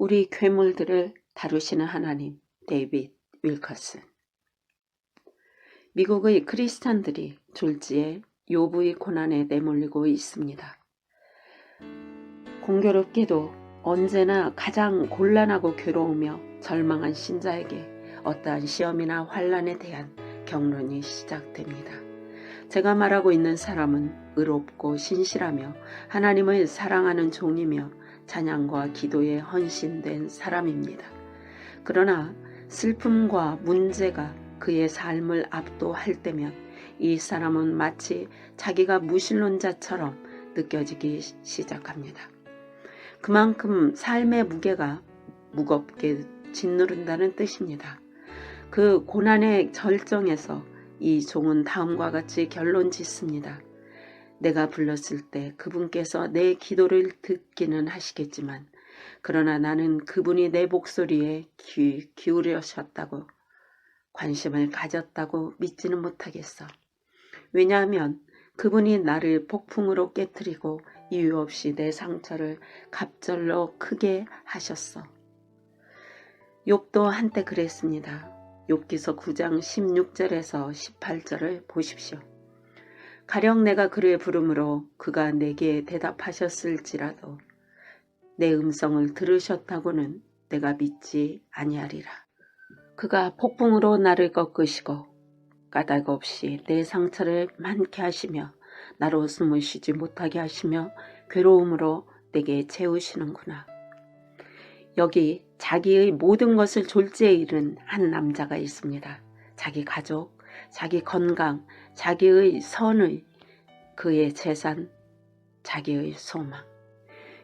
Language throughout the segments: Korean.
우리 괴물들을 다루시는 하나님. 데이빗 윌커슨. 미국의 크리스찬들이 졸지에 욥의 고난에 내몰리고 있습니다. 공교롭게도 언제나 가장 곤란하고 괴로우며 절망한 신자에게 어떠한 시험이나 환난에 대한 경론이 시작됩니다. 제가 말하고 있는 사람은 의롭고 신실하며 하나님을 사랑하는 종이며 찬양과 기도에 헌신된 사람입니다. 그러나 슬픔과 문제가 그의 삶을 압도할 때면 이 사람은 마치 자기가 무신론자처럼 느껴지기 시작합니다. 그만큼 삶의 무게가 무겁게 짓누른다는 뜻입니다. 그 고난의 절정에서 이 종은 다음과 같이 결론 짓습니다. 내가 불렀을 때 그분께서 내 기도를 듣기는 하시겠지만 그러나 나는 그분이 내 목소리에 귀 기울이셨다고 관심을 가졌다고 믿지는 못하겠어. 왜냐하면 그분이 나를 폭풍으로 깨뜨리고 이유 없이 내 상처를 갑절로 크게 하셨어. 욥도 한때 그랬습니다. 욥기서 9장 16절에서 18절을 보십시오. 가령 내가 그를 부르므로 그가 내게 대답하셨을지라도 내 음성을 들으셨다고는 내가 믿지 아니하리라. 그가 폭풍으로 나를 꺾으시고 까닭 없이 내 상처를 많게 하시며 나로 숨을 쉬지 못하게 하시며 괴로움으로 내게 채우시는구나. 여기 자기의 모든 것을 졸지에 잃은 한 남자가 있습니다. 자기 가족, 자기 건강, 자기의 선의, 그의 재산, 자기의 소망.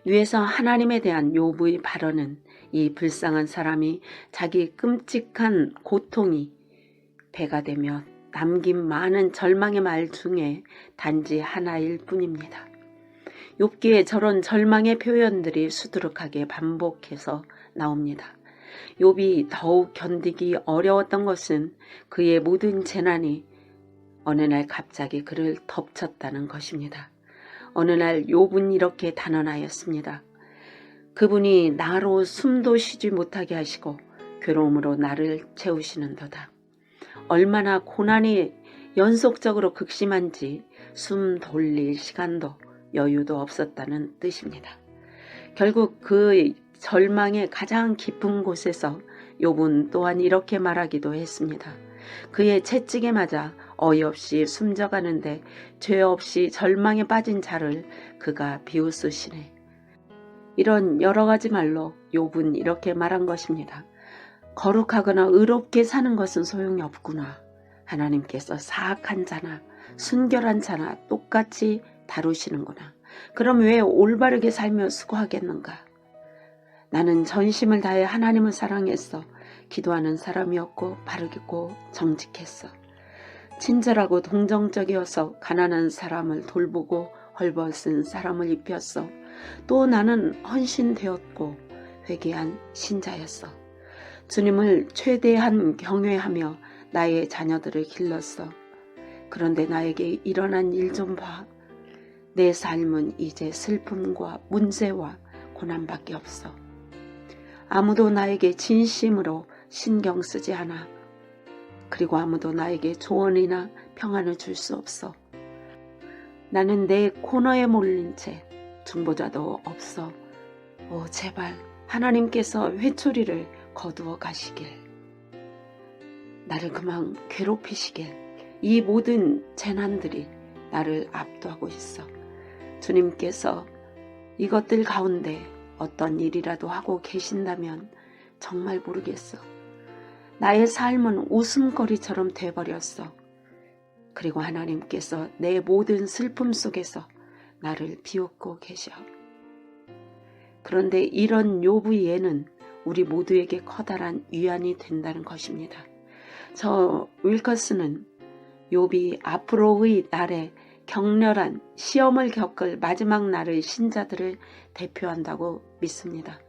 위에서 하나님에 대한 욥의 발언은 이 불쌍한 사람이 자기 끔찍한 고통이 배가 되며 남긴 많은 절망의 말 중에 단지 하나일 뿐입니다. 욥기에 저런 절망의 표현들이 수두룩하게 반복해서 나옵니다. 욥이 더욱 견디기 어려웠던 것은 그의 모든 재난이 어느 날 갑자기 그를 덮쳤다는 것입니다. 어느 날 욥은 이렇게 단언하였습니다. 그분이 나로 숨도 쉬지 못하게 하시고 괴로움으로 나를 채우시는도다. 얼마나 고난이 연속적으로 극심한지 숨 돌릴 시간도 여유도 없었다는 뜻입니다. 결국 그 절망의 가장 깊은 곳에서 욥은 또한 이렇게 말하기도 했습니다. 그의 채찍에 맞아 어이없이 숨져가는데 죄 없이 절망에 빠진 자를 그가 비웃으시네. 이런 여러 가지 말로 욥은 이렇게 말한 것입니다. 거룩하거나 의롭게 사는 것은 소용이 없구나. 하나님께서 사악한 자나 순결한 자나 똑같이 다루시는구나. 그럼 왜 올바르게 살며 수고하겠는가? 나는 전심을 다해 하나님을 사랑했어. 기도하는 사람이었고 바르고 정직했어. 친절하고 동정적이어서 가난한 사람을 돌보고 헐벗은 사람을 입혔어. 또 나는 헌신되었고 회개한 신자였어. 주님을 최대한 경외하며 나의 자녀들을 길렀어. 그런데 나에게 일어난 일 좀 봐. 내 삶은 이제 슬픔과 문제와 고난밖에 없어. 아무도 나에게 진심으로 신경 쓰지 않아. 그리고 아무도 나에게 조언이나 평안을 줄 수 없어. 나는 내 코너에 몰린 채 중보자도 없어. 오, 제발 하나님께서 회초리를 거두어 가시길. 나를 그만 괴롭히시길. 이 모든 재난들이 나를 압도하고 있어. 주님께서 이것들 가운데 어떤 일이라도 하고 계신다면 정말 모르겠어. 나의 삶은 웃음거리처럼 돼버렸어. 그리고 하나님께서 내 모든 슬픔 속에서 나를 비웃고 계셔. 그런데 이런 욥의 예는 우리 모두에게 커다란 위안이 된다는 것입니다. 저 윌커슨은 욥이 앞으로의 날에 격렬한 시험을 겪을 마지막 날의 신자들을 대표한다고 믿습니다.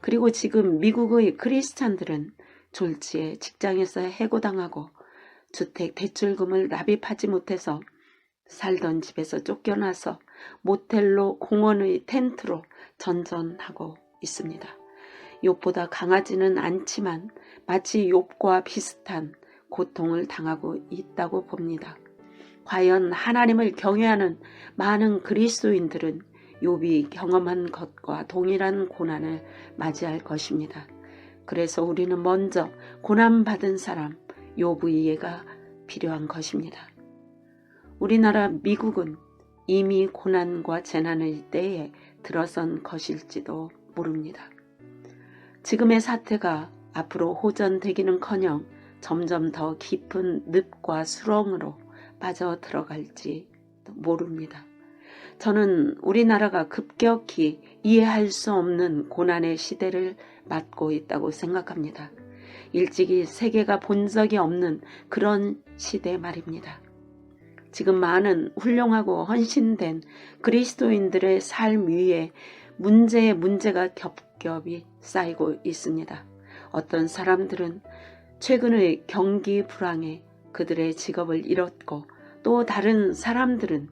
그리고 지금 미국의 크리스찬들은 졸지에 직장에서 해고당하고 주택 대출금을 납입하지 못해서 살던 집에서 쫓겨나서 모텔로 공원의 텐트로 전전하고 있습니다. 욥보다 강하지는 않지만 마치 욥과 비슷한 고통을 당하고 있다고 봅니다. 과연 하나님을 경외하는 많은 그리스도인들은 욥이 경험한 것과 동일한 고난을 맞이할 것입니다. 그래서 우리는 먼저 고난받은 사람 욥의 이해가 필요한 것입니다. 우리나라 미국은 이미 고난과 재난의 때에 들어선 것일지도 모릅니다. 지금의 사태가 앞으로 호전되기는커녕 점점 더 깊은 늪과 수렁으로 빠져 들어갈지 모릅니다. 저는 우리나라가 급격히 이해할 수 없는 고난의 시대를 맞고 있다고 생각합니다. 일찍이 세계가 본 적이 없는 그런 시대 말입니다. 지금 많은 훌륭하고 헌신된 그리스도인들의 삶 위에 문제에 문제가 겹겹이 쌓이고 있습니다. 어떤 사람들은 최근의 경기 불황에 그들의 직업을 잃었고, 또 다른 사람들은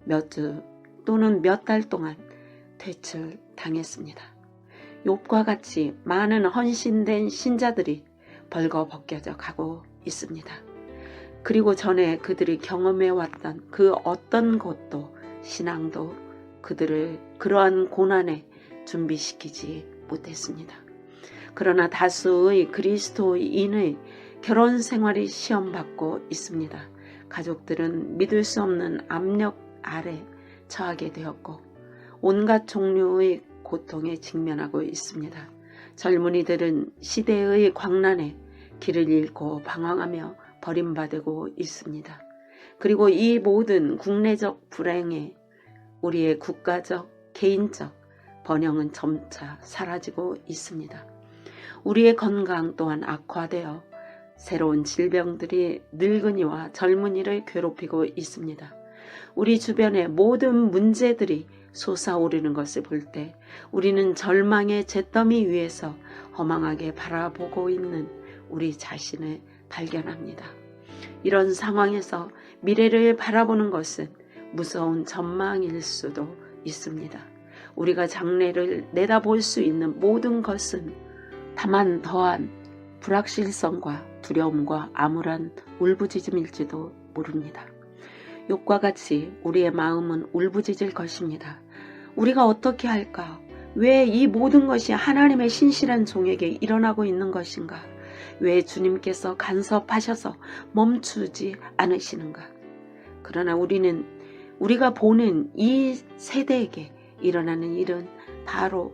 몇 주 또는 몇 달 동안 퇴출당했습니다. 욥과 같이 많은 헌신된 신자들이 벌거벗겨져 가고 있습니다. 그리고 전에 그들이 경험해왔던 그 어떤 것도 신앙도 그들을 그러한 고난에 준비시키지 못했습니다. 그러나 다수의 그리스도인의 결혼 생활이 시험받고 있습니다. 가족들은 믿을 수 없는 압력 아래 처하게 되었고 온갖 종류의 고통에 직면하고 있습니다. 젊은이들은 시대의 광란에 길을 잃고 방황하며 버림받고 있습니다. 그리고 이 모든 국내적 불행에 우리의 국가적, 개인적 번영은 점차 사라지고 있습니다. 우리의 건강 또한 악화되어 새로운 질병들이 늙은이와 젊은이를 괴롭히고 있습니다. 우리 주변의 모든 문제들이 솟아오르는 것을 볼 때 우리는 절망의 잿더미 위에서 허망하게 바라보고 있는 우리 자신을 발견합니다. 이런 상황에서 미래를 바라보는 것은 무서운 전망일 수도 있습니다. 우리가 장래를 내다볼 수 있는 모든 것은 다만 더한 불확실성과 두려움과 암울한 울부짖음일지도 모릅니다. 욥과 같이 우리의 마음은 울부짖을 것입니다. 우리가 어떻게 할까? 왜 이 모든 것이 하나님의 신실한 종에게 일어나고 있는 것인가? 왜 주님께서 간섭하셔서 멈추지 않으시는가? 그러나 우리가 보는 이 세대에게 일어나는 일은 바로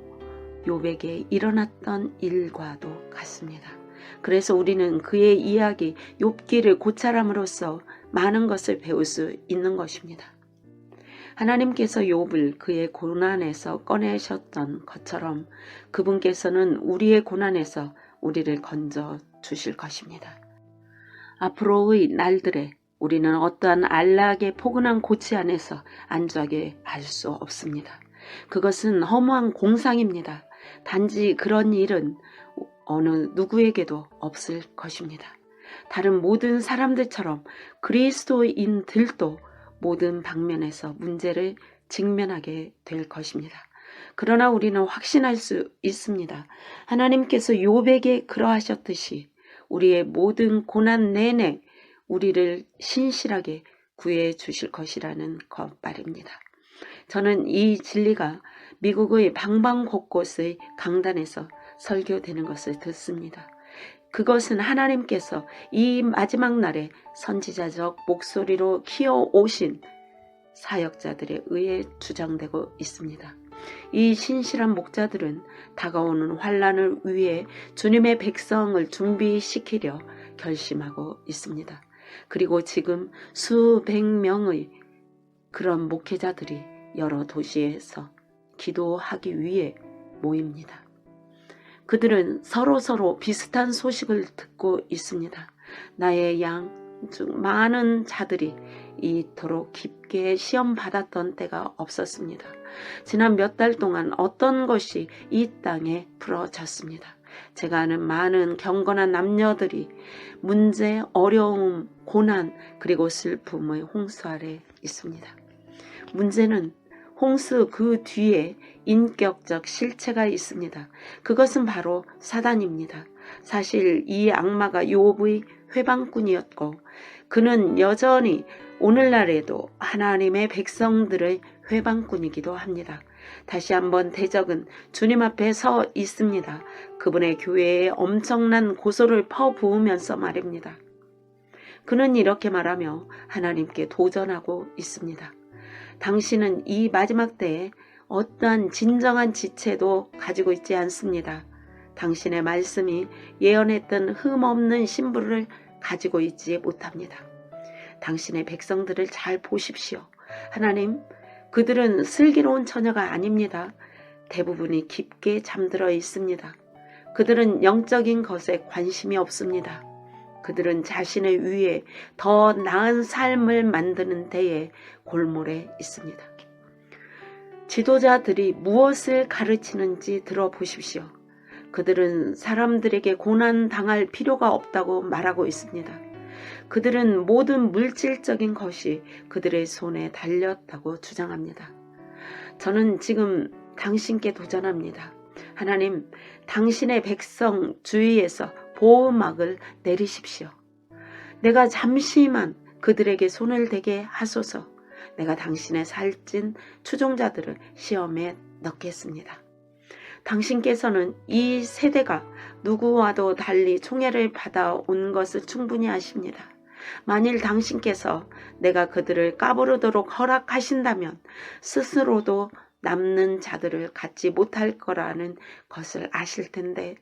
욥에게 일어났던 일과도 같습니다. 그래서 우리는 그의 이야기 욥기를 고찰함으로써 많은 것을 배울 수 있는 것입니다. 하나님께서 욥을 그의 고난에서 꺼내셨던 것처럼 그분께서는 우리의 고난에서 우리를 건져 주실 것입니다. 앞으로의 날들에 우리는 어떠한 안락의 포근한 고치 안에서 안주하게 할 수 없습니다. 그것은 허무한 공상입니다. 단지 그런 일은 어느 누구에게도 없을 것입니다. 다른 모든 사람들처럼 그리스도인들도 모든 방면에서 문제를 직면하게 될 것입니다. 그러나 우리는 확신할 수 있습니다. 하나님께서 욥에게 그러하셨듯이 우리의 모든 고난 내내 우리를 신실하게 구해 주실 것이라는 것 말입니다. 저는 이 진리가 미국의 방방곳곳의 강단에서 설교되는 것을 듣습니다. 그것은 하나님께서 이 마지막 날에 선지자적 목소리로 키워오신 사역자들에 의해 주장되고 있습니다. 이 신실한 목자들은 다가오는 환난을 위해 주님의 백성을 준비시키려 결심하고 있습니다. 그리고 지금 수백 명의 그런 목회자들이 여러 도시에서 기도하기 위해 모입니다. 그들은 서로 비슷한 소식을 듣고 있습니다. 나의 양 중 많은 자들이 이토록 깊게 시험받았던 때가 없었습니다. 지난 몇 달 동안 어떤 것이 이 땅에 풀어졌습니다. 제가 아는 많은 경건한 남녀들이 문제, 어려움, 고난 그리고 슬픔의 홍수 아래 있습니다. 문제는 홍수 그 뒤에 인격적 실체가 있습니다. 그것은 바로 사단입니다. 사실 이 악마가 욥의 회방꾼이었고 그는 여전히 오늘날에도 하나님의 백성들의 회방꾼이기도 합니다. 다시 한번 대적은 주님 앞에 서 있습니다. 그분의 교회에 엄청난 고소를 퍼부으면서 말입니다. 그는 이렇게 말하며 하나님께 도전하고 있습니다. 당신은 이 마지막 때에 어떠한 진정한 지체도 가지고 있지 않습니다. 당신의 말씀이 예언했던 흠없는 신부를 가지고 있지 못합니다. 당신의 백성들을 잘 보십시오. 하나님, 그들은 슬기로운 처녀가 아닙니다. 대부분이 깊게 잠들어 있습니다. 그들은 영적인 것에 관심이 없습니다. 그들은 자신의 위에 더 나은 삶을 만드는 데에 골몰해 있습니다. 지도자들이 무엇을 가르치는지 들어보십시오. 그들은 사람들에게 고난당할 필요가 없다고 말하고 있습니다. 그들은 모든 물질적인 것이 그들의 손에 달렸다고 주장합니다. 저는 지금 당신께 도전합니다. 하나님, 당신의 백성 주위에서 보호막을 내리십시오. 내가 잠시만 그들에게 손을 대게 하소서. 내가 당신의 살찐 추종자들을 시험에 넣겠습니다. 당신께서는 이 세대가 누구와도 달리 총애를 받아온 것을 충분히 아십니다. 만일 당신께서 내가 그들을 까부르도록 허락하신다면 스스로도 남는 자들을 갖지 못할 거라는 것을 아실 텐데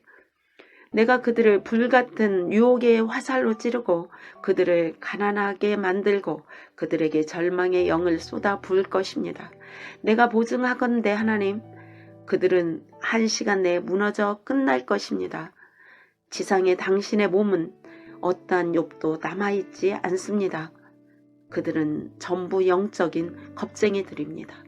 내가 그들을 불같은 유혹의 화살로 찌르고 그들을 가난하게 만들고 그들에게 절망의 영을 쏟아 부을 것입니다. 내가 보증하건대 하나님, 그들은 1시간 내에 무너져 끝날 것입니다. 지상에 당신의 몸은 어떠한 욥도 남아있지 않습니다. 그들은 전부 영적인 겁쟁이들입니다.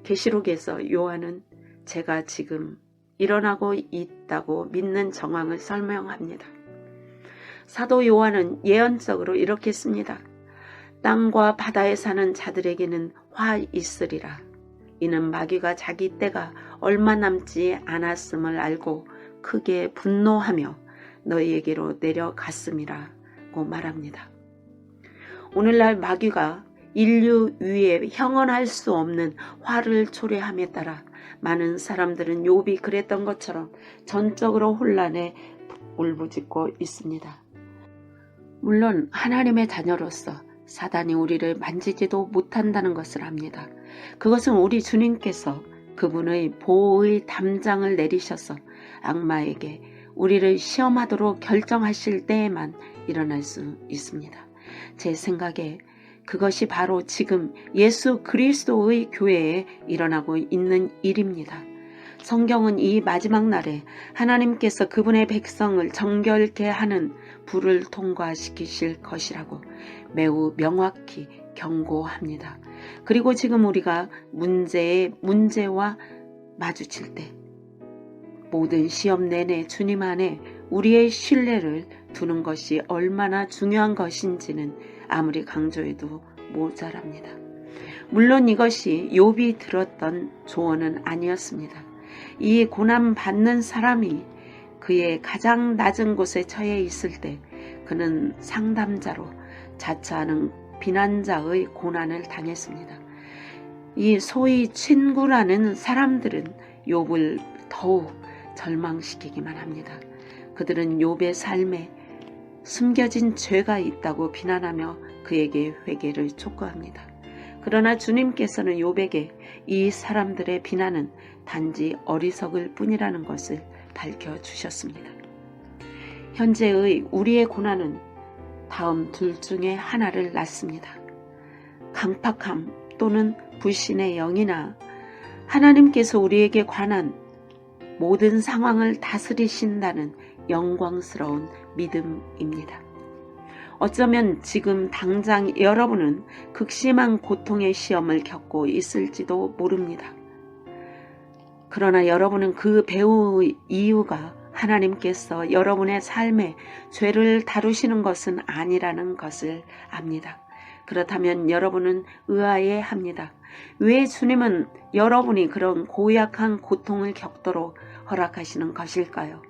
계시록에서 요한은 제가 지금 일어나고 있다고 믿는 정황을 설명합니다. 사도 요한은 예언적으로 이렇게 씁니다. 땅과 바다에 사는 자들에게는 화 있으리라. 이는 마귀가 자기 때가 얼마 남지 않았음을 알고 크게 분노하며 너희에게로 내려갔음이라고 말합니다. 오늘날 마귀가 인류 위에 형언할 수 없는 화를 초래함에 따라 많은 사람들은 욥이 그랬던 것처럼 전적으로 혼란에 울부짖고 있습니다. 물론 하나님의 자녀로서 사단이 우리를 만지지도 못한다는 것을 압니다. 그것은 우리 주님께서 그분의 보호의 담장을 내리셔서 악마에게 우리를 시험하도록 결정하실 때에만 일어날 수 있습니다. 제 생각에 그것이 바로 지금 예수 그리스도의 교회에 일어나고 있는 일입니다. 성경은 이 마지막 날에 하나님께서 그분의 백성을 정결케 하는 불을 통과시키실 것이라고 매우 명확히 경고합니다. 그리고 지금 우리가 문제와 마주칠 때 모든 시험 내내 주님 안에 우리의 신뢰를 두는 것이 얼마나 중요한 것인지는 아무리 강조해도 모자랍니다. 물론 이것이 욥이 들었던 조언은 아니었습니다. 이 고난받는 사람이 그의 가장 낮은 곳에 처해 있을 때 그는 상담자로 자처하는 비난자의 고난을 당했습니다. 이 소위 친구라는 사람들은 욥을 더욱 절망시키기만 합니다. 그들은 욥의 삶에 숨겨진 죄가 있다고 비난하며 그에게 회개를 촉구합니다. 그러나 주님께서는 욥에게 이 사람들의 비난은 단지 어리석을 뿐이라는 것을 밝혀주셨습니다. 현재의 우리의 고난은 다음 둘 중에 하나를 낳습니다. 강팍함 또는 불신의 영이나 하나님께서 우리에게 관한 모든 상황을 다스리신다는 영광스러운 믿음입니다. 어쩌면 지금 당장 여러분은 극심한 고통의 시험을 겪고 있을지도 모릅니다. 그러나 여러분은 그 배우의 이유가 하나님께서 여러분의 삶에 죄를 다루시는 것은 아니라는 것을 압니다. 그렇다면 여러분은 의아해 합니다. 왜 주님은 여러분이 그런 고약한 고통을 겪도록 허락하시는 것일까요?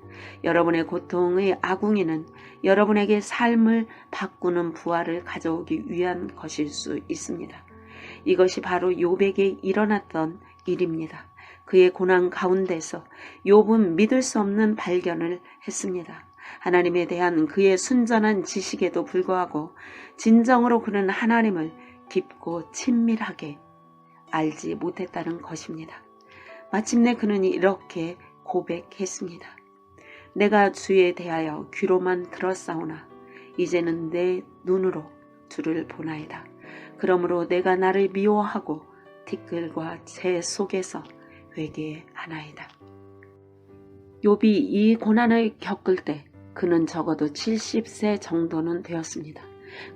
여러분의 고통의 아궁이는 여러분에게 삶을 바꾸는 부활을 가져오기 위한 것일 수 있습니다. 이것이 바로 욥에게 일어났던 일입니다. 그의 고난 가운데서 욥은 믿을 수 없는 발견을 했습니다. 하나님에 대한 그의 순전한 지식에도 불구하고 진정으로 그는 하나님을 깊고 친밀하게 알지 못했다는 것입니다. 마침내 그는 이렇게 고백했습니다. 내가 주에 대하여 귀로만 들었사오나 이제는 내 눈으로 주를 보나이다. 그러므로 내가 나를 미워하고 티끌과 재 속에서 회개하나이다. 욥이 이 고난을 겪을 때 그는 적어도 70세 정도는 되었습니다.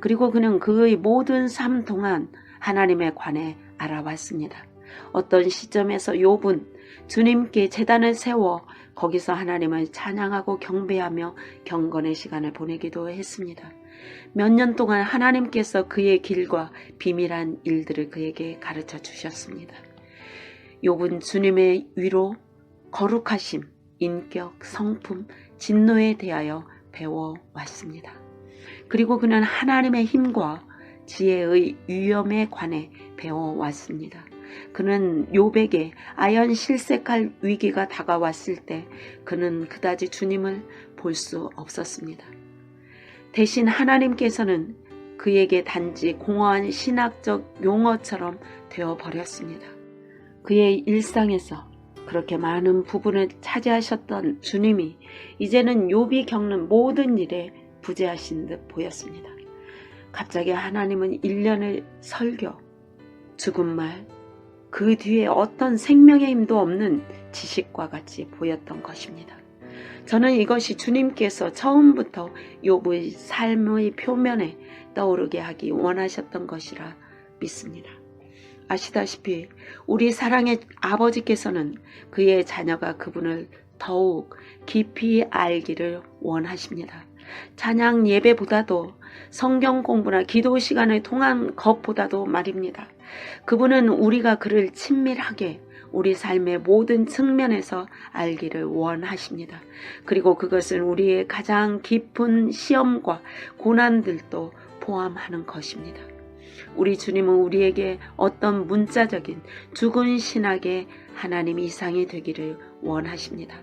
그리고 그는 그의 모든 삶 동안 하나님에 관해 알아왔습니다. 어떤 시점에서 욥은 주님께 제단을 세워 거기서 하나님을 찬양하고 경배하며 경건의 시간을 보내기도 했습니다. 몇 년 동안 하나님께서 그의 길과 비밀한 일들을 그에게 가르쳐 주셨습니다. 욥은 주님의 위로, 거룩하심, 인격, 성품, 진노에 대하여 배워왔습니다. 그리고 그는 하나님의 힘과 지혜의 위엄에 관해 배워왔습니다. 그는 욥에게 아연 실색할 위기가 다가왔을 때 그는 그다지 주님을 볼 수 없었습니다. 대신 하나님께서는 그에게 단지 공허한 신학적 용어처럼 되어버렸습니다. 그의 일상에서 그렇게 많은 부분을 차지하셨던 주님이 이제는 욥이 겪는 모든 일에 부재하신 듯 보였습니다. 갑자기 하나님은 일련의 설교, 죽은 말, 그 뒤에 어떤 생명의 힘도 없는 지식과 같이 보였던 것입니다. 저는 이것이 주님께서 처음부터 욥의 삶의 표면에 떠오르게 하기 원하셨던 것이라 믿습니다. 아시다시피 우리 사랑의 아버지께서는 그의 자녀가 그분을 더욱 깊이 알기를 원하십니다. 찬양 예배보다도 성경 공부나 기도 시간을 통한 것보다도 말입니다. 그분은 우리가 그를 친밀하게 우리 삶의 모든 측면에서 알기를 원하십니다. 그리고 그것은 우리의 가장 깊은 시험과 고난들도 포함하는 것입니다. 우리 주님은 우리에게 어떤 문자적인 죽은 신학의 하나님 이상이 되기를 원하십니다.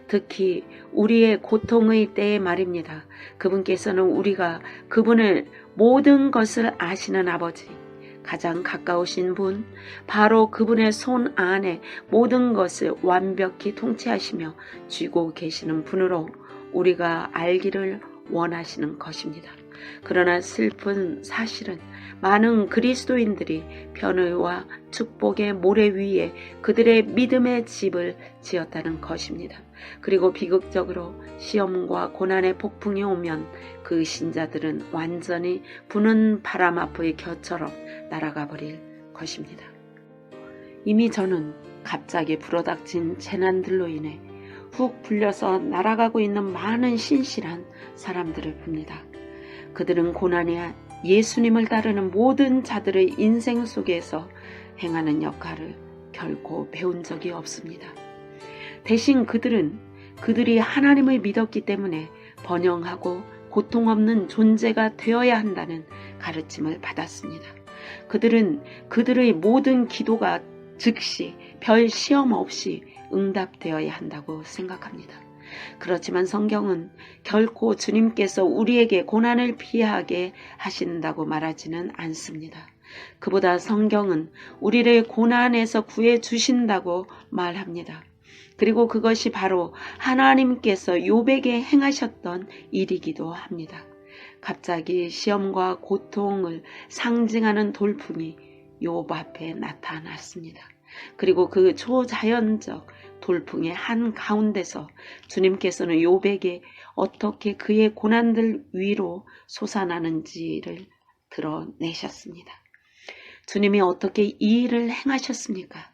특히 우리의 고통의 때에 말입니다. 그분께서는 우리가 그분을 모든 것을 아시는 아버지, 가장 가까우신 분, 바로 그분의 손 안에 모든 것을 완벽히 통치하시며 쥐고 계시는 분으로 우리가 알기를 원하시는 것입니다. 그러나 슬픈 사실은 많은 그리스도인들이 편의와 축복의 모래 위에 그들의 믿음의 집을 지었다는 것입니다. 그리고 비극적으로 시험과 고난의 폭풍이 오면 그 신자들은 완전히 부는 바람 앞의 겨처럼 날아가 버릴 것입니다. 이미 저는 갑자기 불어닥친 재난들로 인해 훅 불려서 날아가고 있는 많은 신실한 사람들을 봅니다. 그들은 고난이 예수님을 따르는 모든 자들의 인생 속에서 행하는 역할을 결코 배운 적이 없습니다. 대신 그들은 그들이 하나님을 믿었기 때문에 번영하고 고통 없는 존재가 되어야 한다는 가르침을 받았습니다. 그들은 그들의 모든 기도가 즉시 별 시험 없이 응답되어야 한다고 생각합니다. 그렇지만 성경은 결코 주님께서 우리에게 고난을 피하게 하신다고 말하지는 않습니다. 그보다 성경은 우리를 고난에서 구해 주신다고 말합니다. 그리고 그것이 바로 하나님께서 욥에게 행하셨던 일이기도 합니다. 갑자기 시험과 고통을 상징하는 돌풍이 욥 앞에 나타났습니다. 그리고 그 초자연적 돌풍의 한 가운데서 주님께서는 욥에게 어떻게 그의 고난들 위로 솟아나는지를 드러내셨습니다. 주님이 어떻게 이 일을 행하셨습니까?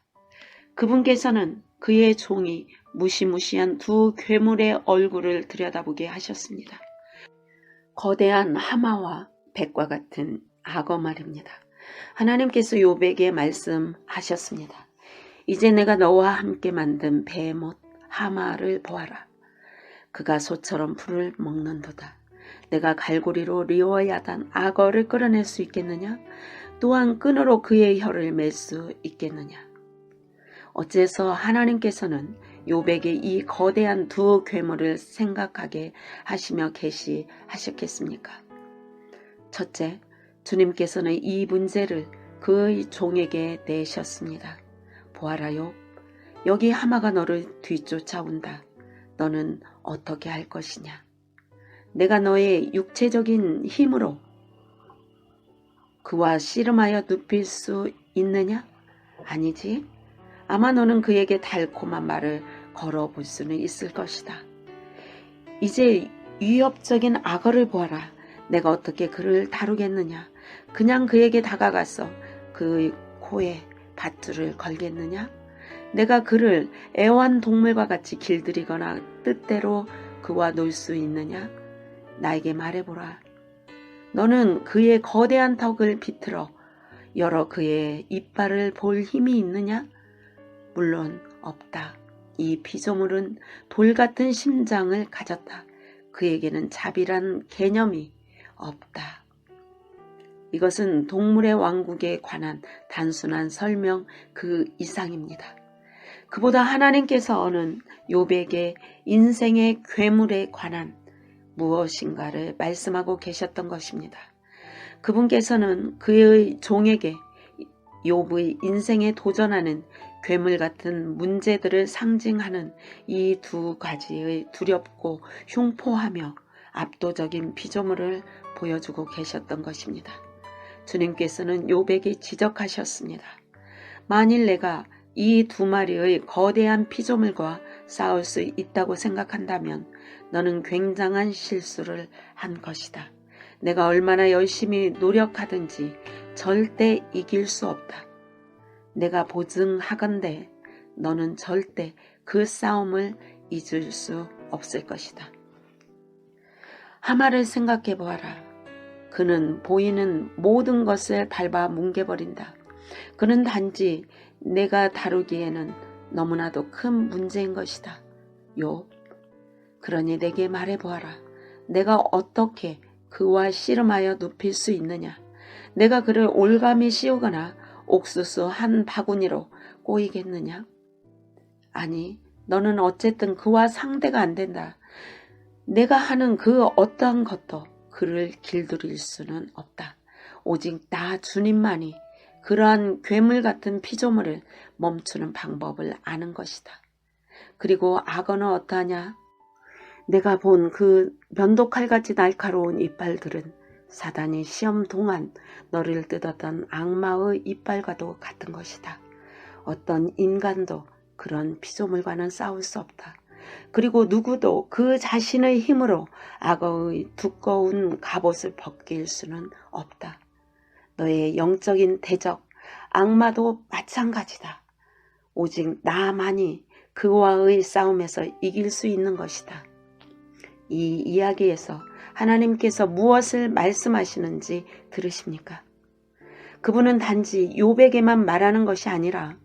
그분께서는 그의 종이 무시무시한 두 괴물의 얼굴을 들여다보게 하셨습니다. 거대한 하마와 백과 같은 악어 말입니다. 하나님께서 욥에게 말씀하셨습니다. 이제 내가 너와 함께 만든 베못 하마를 보아라. 그가 소처럼 풀을 먹는도다. 내가 갈고리로 리워야단 악어를 끌어낼 수 있겠느냐? 또한 끈으로 그의 혀를 맬 수 있겠느냐? 어째서 하나님께서는 욥에게 이 거대한 두 괴물을 생각하게 하시며 계시하셨겠습니까? 첫째, 주님께서는 이 문제를 그의 종에게 내셨습니다. 보아라 욥, 여기 하마가 너를 뒤쫓아온다. 너는 어떻게 할 것이냐? 내가 너의 육체적인 힘으로 그와 씨름하여 눕힐 수 있느냐? 아니지. 아마 너는 그에게 달콤한 말을 걸어볼 수는 있을 것이다. 이제 위협적인 악어를 보아라. 내가 어떻게 그를 다루겠느냐? 그냥 그에게 다가가서 그의 코에 밧줄을 걸겠느냐? 내가 그를 애완동물과 같이 길들이거나 뜻대로 그와 놀 수 있느냐? 나에게 말해보라. 너는 그의 거대한 턱을 비틀어 열어 그의 이빨을 볼 힘이 있느냐? 물론 없다. 이 피조물은 돌 같은 심장을 가졌다. 그에게는 자비란 개념이 없다. 이것은 동물의 왕국에 관한 단순한 설명 그 이상입니다. 그보다 하나님께서는 욥에게 인생의 괴물에 관한 무엇인가를 말씀하고 계셨던 것입니다. 그분께서는 그의 종에게 욥의 인생에 도전하는 괴물 같은 문제들을 상징하는 이 두 가지의 두렵고 흉포하며 압도적인 피조물을 보여주고 계셨던 것입니다. 주님께서는 욥에게 지적하셨습니다. 만일 내가 이 두 마리의 거대한 피조물과 싸울 수 있다고 생각한다면 너는 굉장한 실수를 한 것이다. 내가 얼마나 열심히 노력하든지 절대 이길 수 없다. 내가 보증하건대 너는 절대 그 싸움을 이길 수 없을 것이다. 하마를 생각해 보아라. 그는 보이는 모든 것을 밟아 뭉개버린다. 그는 단지 내가 다루기에는 너무나도 큰 문제인 것이다. 욥, 그러니 내게 말해보아라. 내가 어떻게 그와 씨름하여 눕힐 수 있느냐? 내가 그를 올가미 씌우거나 옥수수 한 바구니로 꼬이겠느냐? 아니, 너는 어쨌든 그와 상대가 안 된다. 내가 하는 그 어떠한 것도 그를 길들일 수는 없다. 오직 나 주님만이 그러한 괴물 같은 피조물을 멈추는 방법을 아는 것이다. 그리고 악어는 어떠하냐? 내가 본 그 면도칼같이 날카로운 이빨들은 사단이 시험 동안 너를 뜯었던 악마의 이빨과도 같은 것이다. 어떤 인간도 그런 피조물과는 싸울 수 없다. 그리고 누구도 그 자신의 힘으로 악어의 두꺼운 갑옷을 벗길 수는 없다. 너의 영적인 대적, 악마도 마찬가지다. 오직 나만이 그와의 싸움에서 이길 수 있는 것이다. 이 이야기에서 하나님께서 무엇을 말씀하시는지 들으십니까? 그분은 단지 욥에게만 말하는 것이 아니라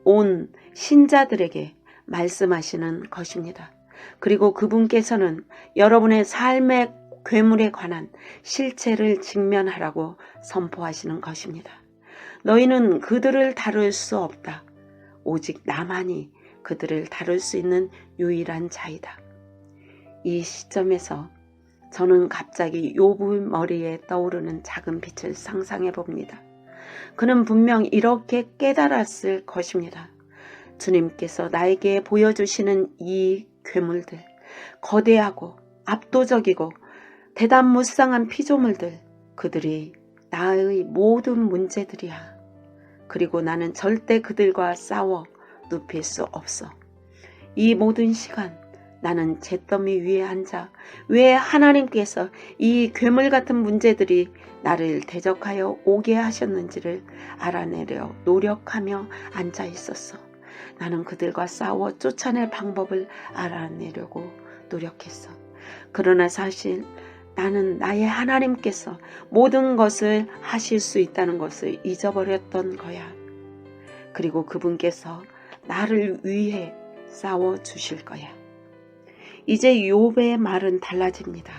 온 신자들에게 말씀하시는 것입니다. 그리고 그분께서는 여러분의 삶의 괴물에 관한 실체를 직면하라고 선포하시는 것입니다. 너희는 그들을 다룰 수 없다. 오직 나만이 그들을 다룰 수 있는 유일한 자이다. 이 시점에서 저는 갑자기 욥의 머리에 떠오르는 작은 빛을 상상해 봅니다. 그는 분명 이렇게 깨달았을 것입니다. 주님께서 나에게 보여주시는 이 괴물들, 거대하고 압도적이고 대단무쌍한 피조물들, 그들이 나의 모든 문제들이야. 그리고 나는 절대 그들과 싸워 눕힐 수 없어. 이 모든 시간 나는 잿더미 위에 앉아 왜 하나님께서 이 괴물 같은 문제들이 나를 대적하여 오게 하셨는지를 알아내려 노력하며 앉아 있었어. 나는 그들과 싸워 쫓아낼 방법을 알아내려고 노력했어. 그러나 사실 나는 나의 하나님께서 모든 것을 하실 수 있다는 것을 잊어버렸던 거야. 그리고 그분께서 나를 위해 싸워 주실 거야. 이제 욥의 말은 달라집니다.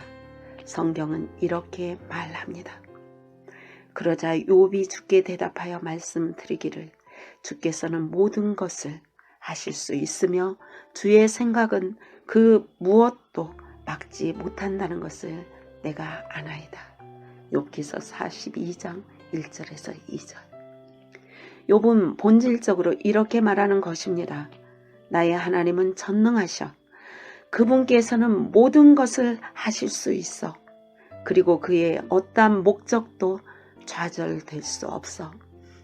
성경은 이렇게 말합니다. 그러자 욥이 주께 대답하여 말씀드리기를 주께서는 모든 것을 하실 수 있으며 주의 생각은 그 무엇도 막지 못한다는 것을 내가 아나이다. 욥기서 42장 1절에서 2절. 욥은 본질적으로 이렇게 말하는 것입니다. 나의 하나님은 전능하셔. 그분께서는 모든 것을 하실 수 있어. 그리고 그의 어떠한 목적도 좌절될 수 없어.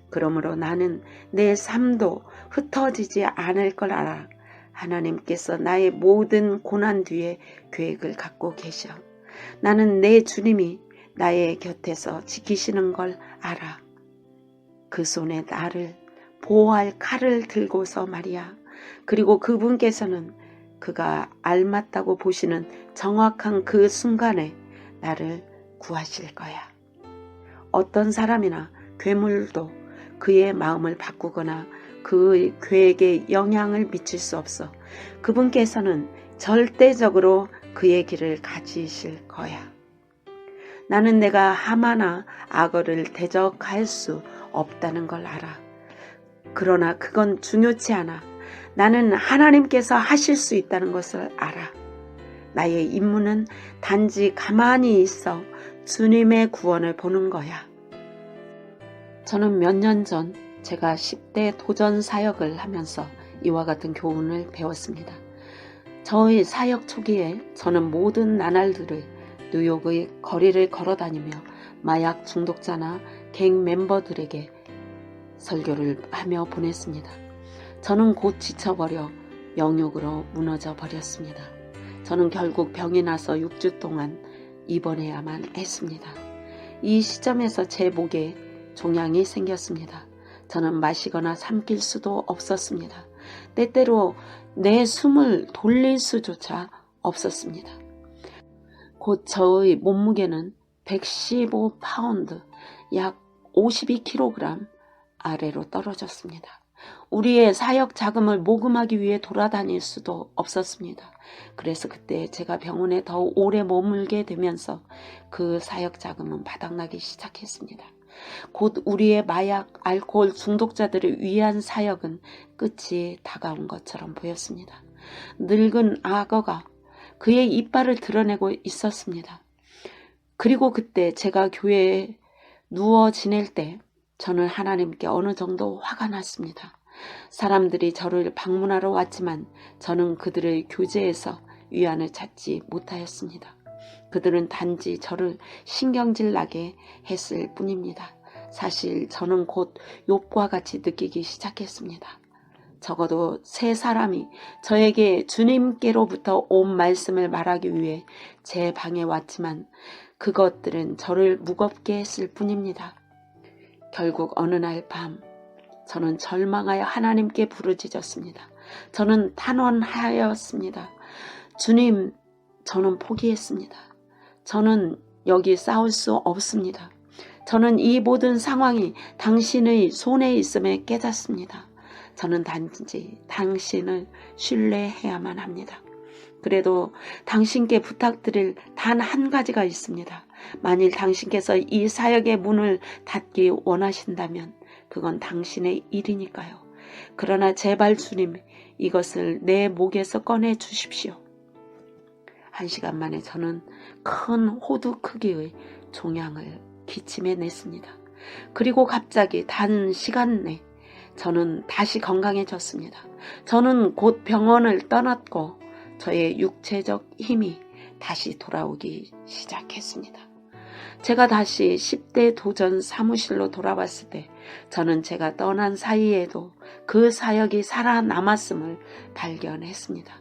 그러므로 나는 내 삶도 흩어지지 않을 걸 알아. 하나님께서 나의 모든 고난 뒤에 계획을 갖고 계셔. 나는 내 주님이 나의 곁에서 지키시는 걸 알아. 그 손에 나를 보호할 칼을 들고서 말이야. 그리고 그분께서는 그가 알맞다고 보시는 정확한 그 순간에 나를 구하실 거야. 어떤 사람이나 괴물도 그의 마음을 바꾸거나 그의 계획에 영향을 미칠 수 없어. 그분께서는 절대적으로 그의 길을 가지실 거야. 나는 내가 하마나 악어를 대적할 수 없다는 걸 알아. 그러나 그건 중요치 않아. 나는 하나님께서 하실 수 있다는 것을 알아. 나의 임무는 단지 가만히 있어 주님의 구원을 보는 거야. 저는 몇 년 전 제가 10대 도전 사역을 하면서 이와 같은 교훈을 배웠습니다. 저의 사역 초기에 저는 모든 나날들을 뉴욕의 거리를 걸어다니며 마약 중독자나 갱 멤버들에게 설교를 하며 보냈습니다. 저는 곧 지쳐버려 영육으로 무너져 버렸습니다. 저는 결국 병이 나서 6주 동안 입원해야만 했습니다. 이 시점에서 제 목에 종양이 생겼습니다. 저는 마시거나 삼킬 수도 없었습니다. 때때로 내 숨을 돌릴 수조차 없었습니다. 곧 저의 몸무게는 115파운드, 약 52kg 아래로 떨어졌습니다. 우리의 사역 자금을 모금하기 위해 돌아다닐 수도 없었습니다. 그래서 그때 제가 병원에 더 오래 머물게 되면서 그 사역 자금은 바닥나기 시작했습니다. 곧 우리의 마약, 알코올 중독자들을 위한 사역은 끝이 다가온 것처럼 보였습니다. 늙은 악어가 그의 이빨을 드러내고 있었습니다. 그리고 그때 제가 교회에 누워 지낼 때 저는 하나님께 어느 정도 화가 났습니다. 사람들이 저를 방문하러 왔지만 저는 그들의 교제에서 위안을 찾지 못하였습니다. 그들은 단지 저를 신경질 나게 했을 뿐입니다. 사실 저는 곧 욥과 같이 느끼기 시작했습니다. 적어도 세 사람이 저에게 주님께로부터 온 말씀을 말하기 위해 제 방에 왔지만 그것들은 저를 무겁게 했을 뿐입니다. 결국 어느 날 밤 저는 절망하여 하나님께 부르짖었습니다. 저는 탄원하였습니다. 주님, 저는 포기했습니다. 저는 여기 싸울 수 없습니다. 저는 이 모든 상황이 당신의 손에 있음에 깨닫습니다. 저는 단지 당신을 신뢰해야만 합니다. 그래도 당신께 부탁드릴 단 한 가지가 있습니다. 만일 당신께서 이 사역의 문을 닫기 원하신다면 그건 당신의 일이니까요. 그러나 제발 주님, 이것을 내 목에서 꺼내 주십시오. 1시간 만에 저는 큰 호두 크기의 종양을 기침해 냈습니다. 그리고 갑자기 단 시간 내 저는 다시 건강해졌습니다. 저는 곧 병원을 떠났고 저의 육체적 힘이 다시 돌아오기 시작했습니다. 제가 다시 10대 도전 사무실로 돌아왔을 때 저는 제가 떠난 사이에도 그 사역이 살아남았음을 발견했습니다.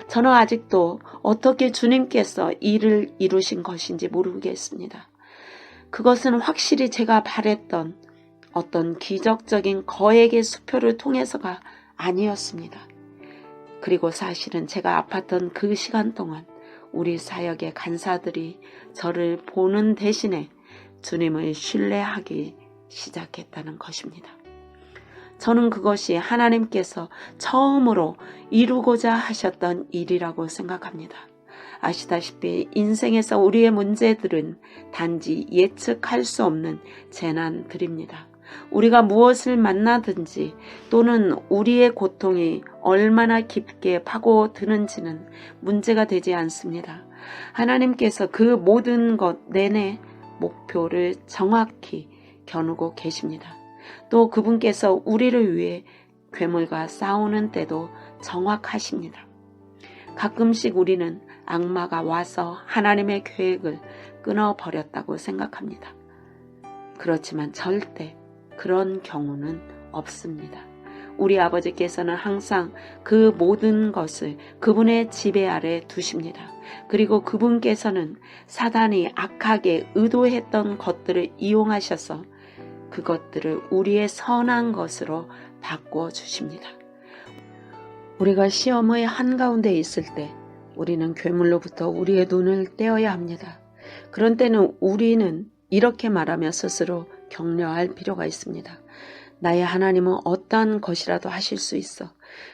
저는 아직도 어떻게 주님께서 일을 이루신 것인지 모르겠습니다. 그것은 확실히 제가 바랬던 어떤 기적적인 거액의 수표를 통해서가 아니었습니다. 그리고 사실은 제가 아팠던 그 시간 동안 우리 사역의 간사들이 저를 보는 대신에 주님을 신뢰하기 시작했다는 것입니다. 저는 그것이 하나님께서 처음으로 이루고자 하셨던 일이라고 생각합니다. 아시다시피 인생에서 우리의 문제들은 단지 예측할 수 없는 재난들입니다. 우리가 무엇을 만나든지 또는 우리의 고통이 얼마나 깊게 파고드는지는 문제가 되지 않습니다. 하나님께서 그 모든 것 내내 목표를 정확히 겨누고 계십니다. 또 그분께서 우리를 위해 괴물과 싸우는 때도 정확하십니다. 가끔씩 우리는 악마가 와서 하나님의 계획을 끊어버렸다고 생각합니다. 그렇지만 절대 그런 경우는 없습니다. 우리 아버지께서는 항상 그 모든 것을 그분의 지배 아래 두십니다. 그리고 그분께서는 사단이 악하게 의도했던 것들을 이용하셔서 그것들을 우리의 선한 것으로 바꿔주십니다. 우리가 시험의 한가운데 있을 때 우리는 괴물로부터 우리의 눈을 떼어야 합니다. 그런 때는 우리는 이렇게 말하며 스스로 격려할 필요가 있습니다. 나의 하나님은 어떠한 것이라도 하실 수 있어.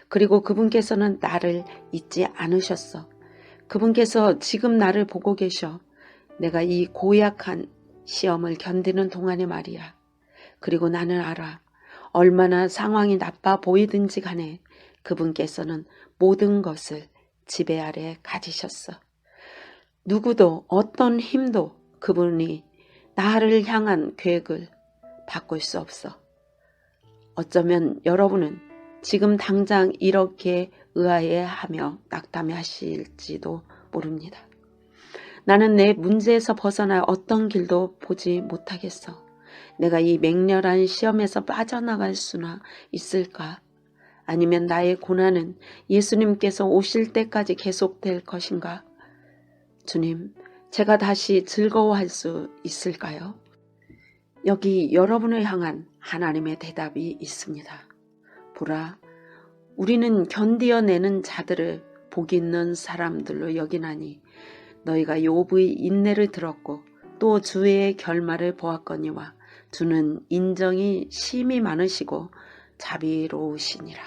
그리고 그분께서는 나를 잊지 않으셨어. 그분께서 지금 나를 보고 계셔. 내가 이 고약한 시험을 견디는 동안에 말이야. 그리고 나는 알아. 얼마나 상황이 나빠 보이든지 간에 그분께서는 모든 것을 지배 아래 가지셨어. 누구도 어떤 힘도 그분이 나를 향한 계획을 바꿀 수 없어. 어쩌면 여러분은 지금 당장 이렇게 의아해하며 낙담하실지도 모릅니다. 나는 내 문제에서 벗어날 어떤 길도 보지 못하겠어. 내가 이 맹렬한 시험에서 빠져나갈 수나 있을까? 아니면 나의 고난은 예수님께서 오실 때까지 계속될 것인가? 주님, 제가 다시 즐거워할 수 있을까요? 여기 여러분을 향한 하나님의 대답이 있습니다. 보라, 우리는 견디어내는 자들을 복 있는 사람들로 여기나니 너희가 욥의 인내를 들었고 또 주의 결말을 보았거니와 주는 인정이 심히 많으시고 자비로우시니라.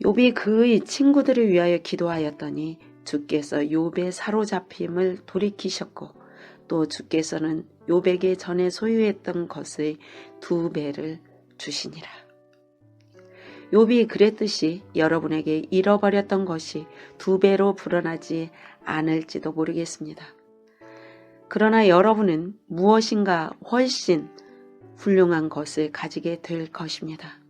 욥이 그의 친구들을 위하여 기도하였더니 주께서 욥의 사로잡힘을 돌이키셨고 또 주께서는 욥에게 전에 소유했던 것의 2배를 주시니라. 욥이 그랬듯이 여러분에게 잃어버렸던 것이 2배로 불어나지 않을지도 모르겠습니다. 그러나 여러분은 무엇인가 훨씬 훌륭한 것을 가지게 될 것입니다.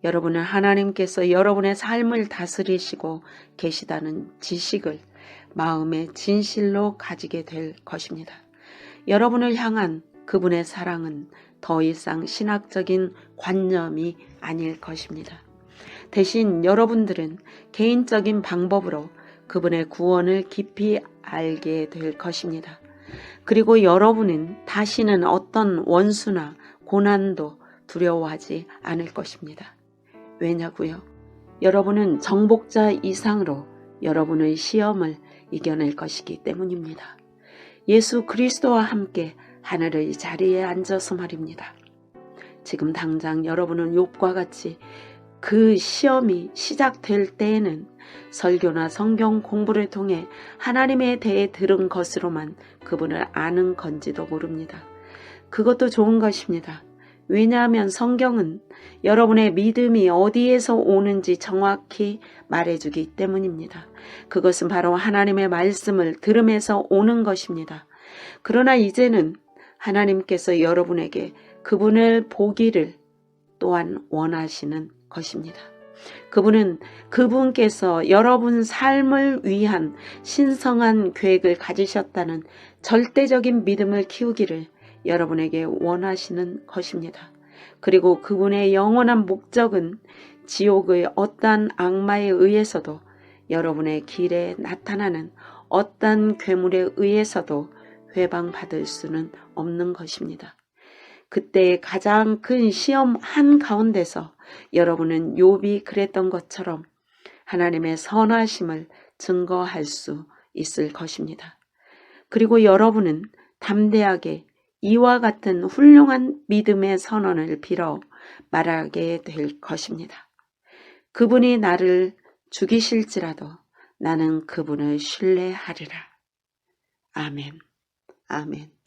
여러분은 하나님께서 여러분의 삶을 다스리시고 계시다는 지식을 마음의 진실로 가지게 될 것입니다. 여러분을 향한 그분의 사랑은 더 이상 신학적인 관념이 아닐 것입니다. 대신 여러분들은 개인적인 방법으로 그분의 구원을 깊이 알게 될 것입니다. 그리고 여러분은 다시는 어떤 원수나 고난도 두려워하지 않을 것입니다. 왜냐고요? 여러분은 정복자 이상으로 여러분의 시험을 이겨낼 것이기 때문입니다. 예수 그리스도와 함께 하늘의 자리에 앉아서 말입니다. 지금 당장 여러분은 욥과 같이 그 시험이 시작될 때에는 설교나 성경 공부를 통해 하나님에 대해 들은 것으로만 그분을 아는 건지도 모릅니다. 그것도 좋은 것입니다. 왜냐하면 성경은 여러분의 믿음이 어디에서 오는지 정확히 말해주기 때문입니다. 그것은 바로 하나님의 말씀을 들음에서 오는 것입니다. 그러나 이제는 하나님께서 여러분에게 그분을 보기를 또한 원하시는 것입니다. 그분은 그분께서 여러분 삶을 위한 신성한 계획을 가지셨다는 절대적인 믿음을 키우기를 여러분에게 원하시는 것입니다. 그리고 그분의 영원한 목적은 지옥의 어떠한 악마에 의해서도 여러분의 길에 나타나는 어떠한 괴물에 의해서도 회방받을 수는 없는 것입니다. 그때 가장 큰 시험 한가운데서 여러분은 욥이 그랬던 것처럼 하나님의 선하심을 증거할 수 있을 것입니다. 그리고 여러분은 담대하게 이와 같은 훌륭한 믿음의 선언을 빌어 말하게 될 것입니다. 그분이 나를 죽이실지라도 나는 그분을 신뢰하리라. 아멘. 아멘.